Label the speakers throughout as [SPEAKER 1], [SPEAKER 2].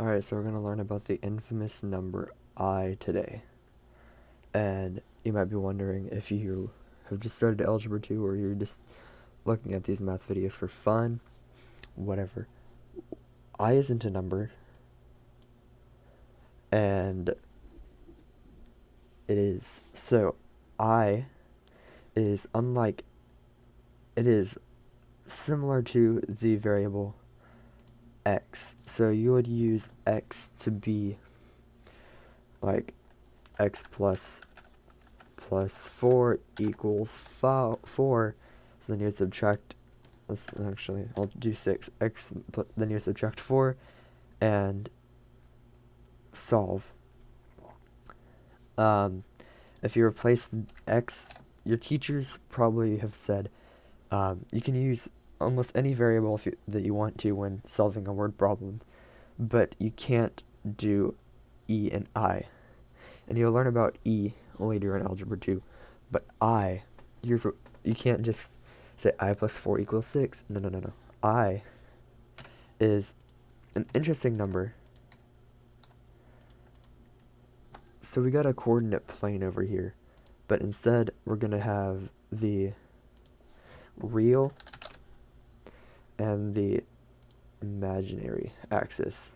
[SPEAKER 1] Alright, so we're going to learn about the infamous number I today. And you might be wondering if you have just started Algebra 2 or you're just looking at these math videos for fun, whatever. I isn't a number, and it is. So, I is unlike, it is similar to the variable x. So you would use x to be like x plus 4 equals 4. So then you would subtract, I'll do 6. Then you subtract 4 and solve. If you replace x, your teachers probably have said you can use almost any variable that you want to when solving a word problem, but you can't do e and I. And you'll learn about e later in Algebra 2. But I, here's what, you can't just say I plus 4 equals 6. No. I is an interesting number. So we got a coordinate plane over here. But instead, we're going to have the real and the imaginary axis.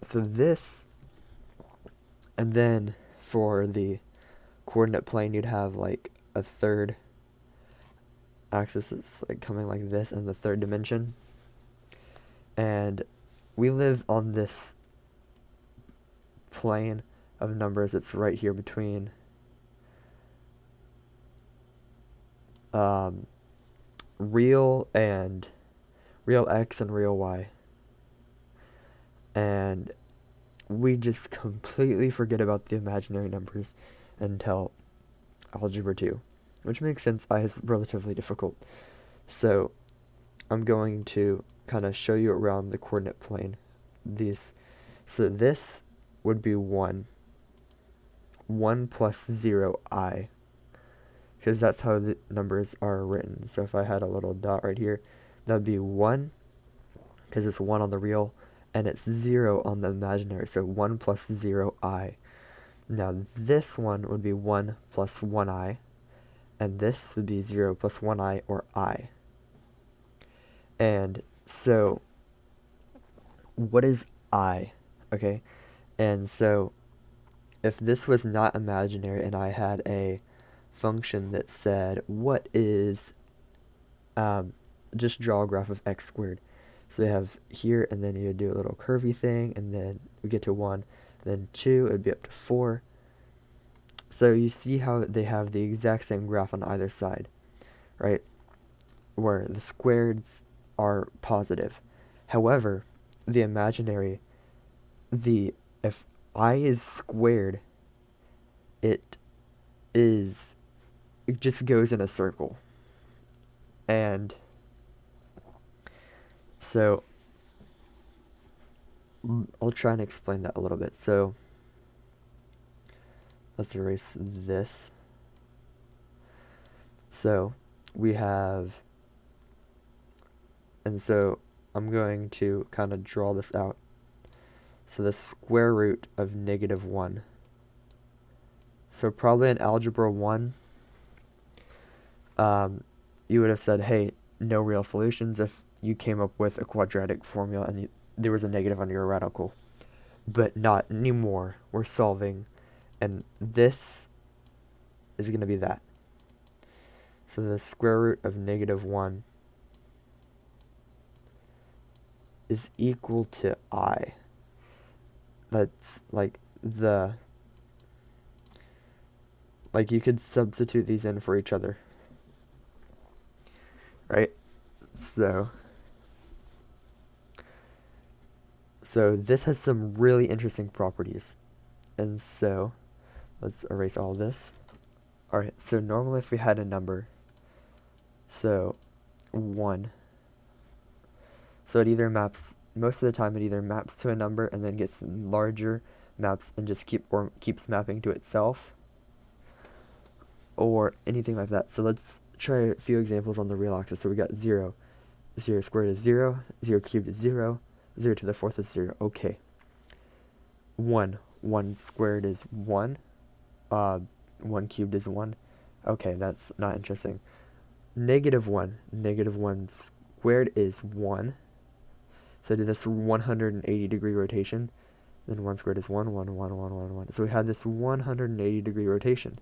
[SPEAKER 1] So this, and then for the coordinate plane, you'd have like a third axis that's like coming like this in the third dimension. And we live on this plane of numbers that's right here between real x and real y. And we just completely forget about the imaginary numbers until Algebra 2, which makes sense. I is relatively difficult. So I'm going to kind of show you around the coordinate plane. So this would be 1 plus 0 I, because that's how the numbers are written. So if I had a little dot right here, that would be 1, because it's 1 on the real, and it's 0 on the imaginary, so 1 plus 0 I. Now this one would be 1 plus 1 I, and this would be 0 plus 1 I, or I. And so, what is I? Okay, and so, if this was not imaginary and I had a function that said, what is, just draw a graph of x squared. So we have here, and then you do a little curvy thing, and then we get to 1, then 2, it would be up to 4. So you see how they have the exact same graph on either side, right? Where the squareds are positive. However, the imaginary, if I is squared, it just goes in a circle. And so I'll try and explain that a little bit. So let's erase this. So we have, and so I'm going to kind of draw this out. So the square root of -1. So probably in Algebra 1, you would have said, hey, no real solutions if you came up with a quadratic formula and there was a negative under your radical. But not anymore. We're solving, and this is going to be that. So the square root of -1 is equal to I. That's like you could substitute these in for each other, right? So this has some really interesting properties. And so let's erase all this. Alright, so normally if we had a number, so 1, so it either maps, most of the time it either maps to a number and then gets larger, maps and just keeps mapping to itself, or anything like that. So let's try a few examples on the real axis. So we got 0. 0 squared is 0, 0 cubed is 0, 0 to the fourth is 0. Okay. 1. 1 squared is 1. 1 cubed is 1. Okay, that's not interesting. Negative 1. Negative 1 squared is 1. So I did this 180-degree rotation. Then 1 squared is 1, 1, 1, 1, 1, 1. So we had this 180-degree rotation.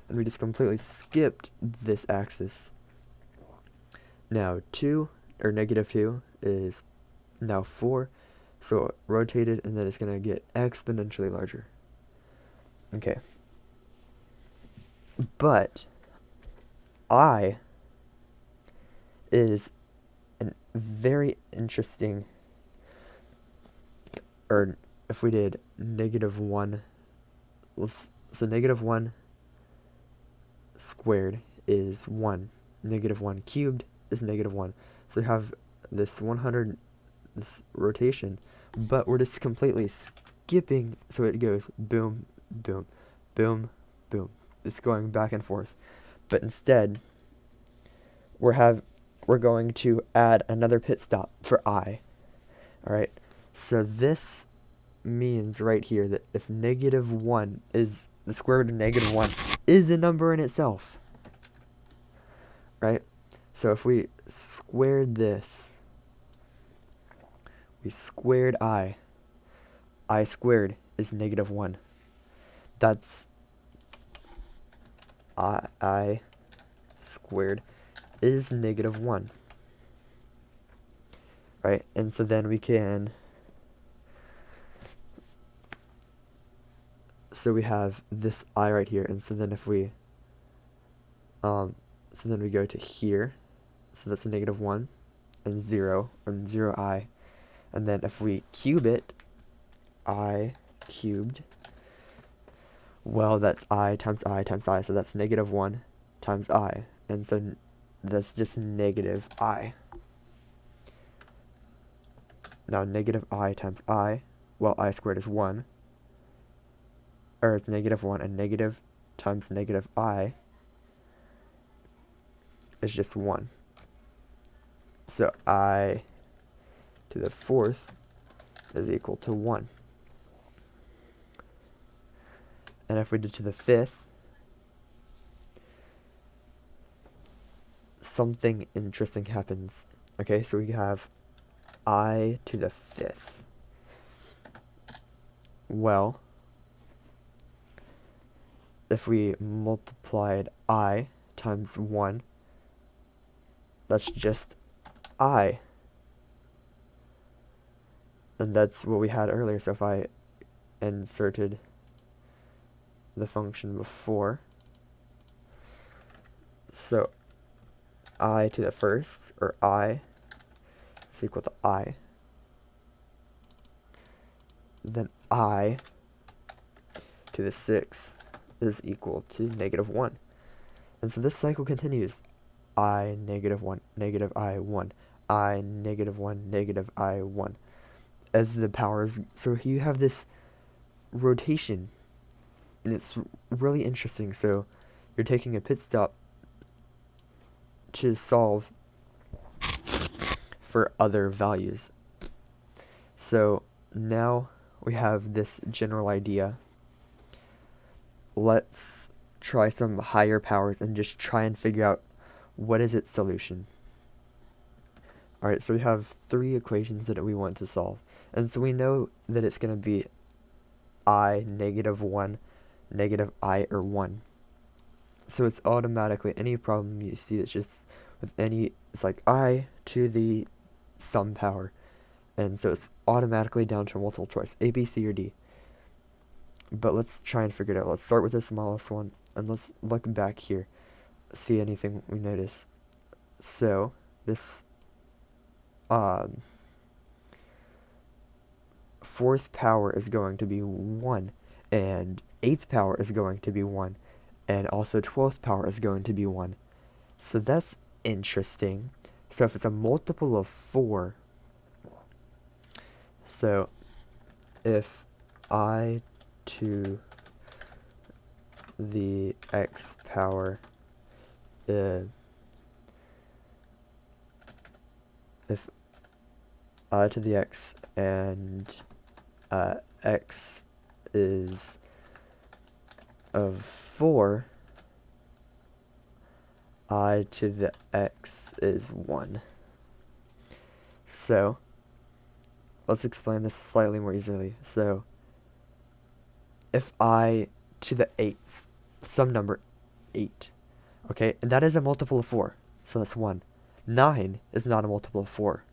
[SPEAKER 1] And we just completely skipped this axis. Now 2, or negative 2, is now 4. So it rotated, and then it's going to get exponentially larger. Okay. But I is a very interesting, or if we did negative 1, so negative 1 squared is 1. Negative 1 cubed is negative 1. So we have this this rotation, but we're just completely skipping, so it goes boom, boom, boom, boom. It's going back and forth. But instead, we're going to add another pit stop for I. Alright, so this means right here that if negative 1 is the square root of negative 1 is a number in itself. Right? So if we squared this, we squared I squared is negative 1. That's I squared is negative 1. Right? And so then we can, so we have this I right here, and so then if we, so then we go to here, so that's a negative 1, and 0, or 0I, and then if we cube it, I cubed, well, that's I times I times I, so that's negative 1 times I, and so that's just negative I. Now negative I times I, well, I squared is 1, or it's negative 1, and negative times negative I is just 1. So I to the fourth is equal to 1. And if we did to the fifth, something interesting happens. Okay, so we have I to the fifth. Well, if we multiplied I times 1, that's just I. And that's what we had earlier. So if I inserted the function before, so I to the first, or I, is equal to I. Then I to the sixth is equal to negative 1. And so this cycle continues. I, negative 1, negative I, 1. I, negative 1, negative I, 1. As the powers, so you have this rotation, and it's really interesting. So you're taking a pit stop to solve for other values. So now we have this general idea. Let's try some higher powers and just try and figure out what is its solution. Alright, so we have 3 equations that we want to solve. And so we know that it's going to be I, negative 1, negative I, or 1. So it's automatically, any problem you see, it's just with any, it's like I to the some power. And so it's automatically down to multiple choice, A, B, C, or D. But let's try and figure it out. Let's start with the smallest one, and let's look back here, see anything we notice. So this fourth power is going to be 1, and 8th power is going to be 1, and also 12th power is going to be 1. So that's interesting. So if it's a multiple of 4, so if I to the x power if I to the x and x is of 4, I to the x is 1. So, let's explain this slightly more easily. So, if I to the 8th, some number 8, okay, and that is a multiple of 4, so that's 1. 9 is not a multiple of 4,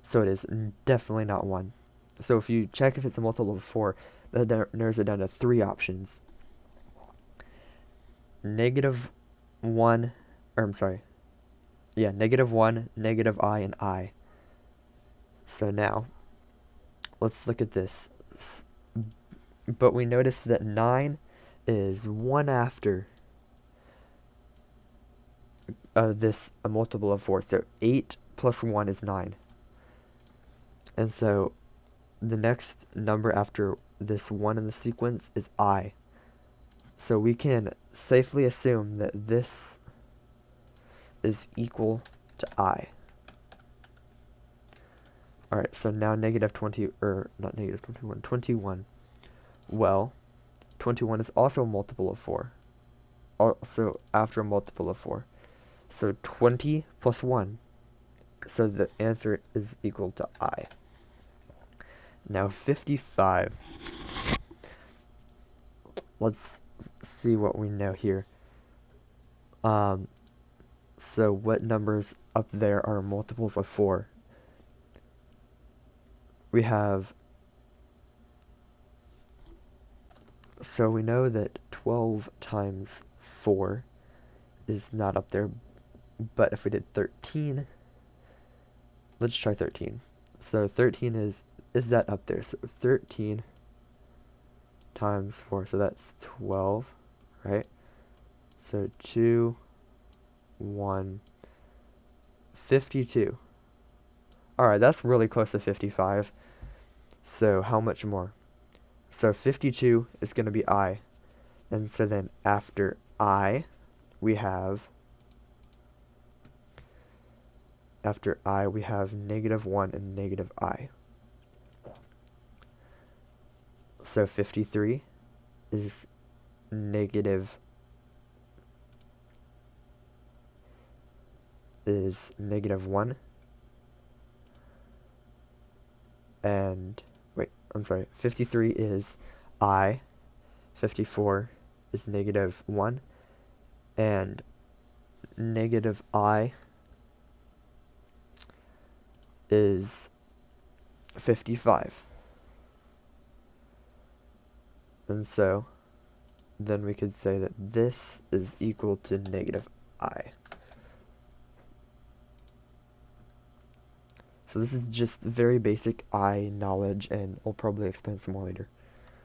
[SPEAKER 1] so it is definitely not 1. So if you check if it's a multiple of 4, that narrows it down to 3 options. Negative 1, or I'm sorry, yeah, negative 1, negative I, and I. So now, let's look at this. But we notice that 9 is 1 after this a multiple of 4. So 8 plus 1 is 9. And so the next number after this 1 in the sequence is I. So we can safely assume that this is equal to I. Alright, so now negative 20, or not negative 21, 21. Well, 21 is also a multiple of 4. Also after a multiple of 4. So 20 plus 1. So the answer is equal to I. Now 55. Let's see what we know here. So what numbers up there are multiples of 4? We have, so we know that 12 times 4 is not up there, but if we did 13, let's try 13. So 13 is that up there? So 13 times 4, so that's 12, right? So 2, 1, 52. Alright, that's really close to 55. So how much more? So 52 is going to be I. And so then after I, we have, negative 1 and negative I. So 53 is negative 1. And, wait, I'm sorry, 53 is I. 54 is negative 1. And negative I is 55. And so then we could say that this is equal to negative I. So this is just very basic I knowledge, and I'll probably explain some more later.